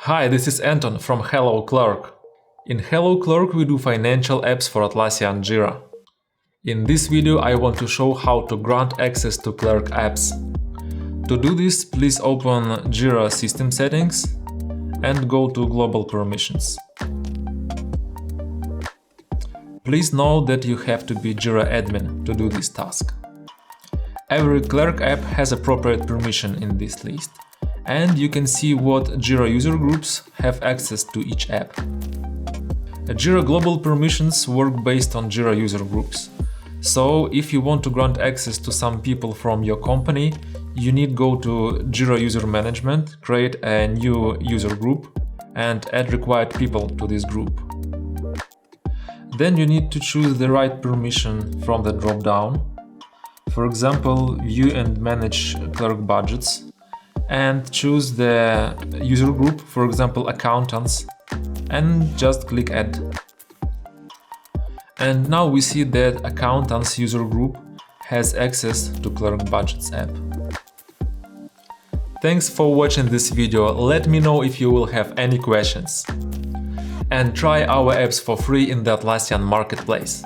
Hi, this is Anton from Hello Clerk. In Hello Clerk we do financial apps for Atlassian Jira. In this video I want to show how to grant access to Clerk apps. To do this, please open Jira System Settings and go to Global Permissions. Please know that you have to be Jira admin to do this task. Every Clerk app has appropriate permission in this list, and you can see what Jira user groups have access to each app. Jira global permissions work based on Jira user groups. So if you want to grant access to some people from your company, you need go to Jira User Management, create a new user group, and add required people to this group. Then you need to choose the right permission from the drop-down. For example, view and manage Clerk budgets, and choose the user group, for example accountants, and just click add. And now we see that accountants user group has access to Clerk budgets app. Thanks for watching this video. Let me know if you will have any questions. And try our apps for free in the Atlassian marketplace.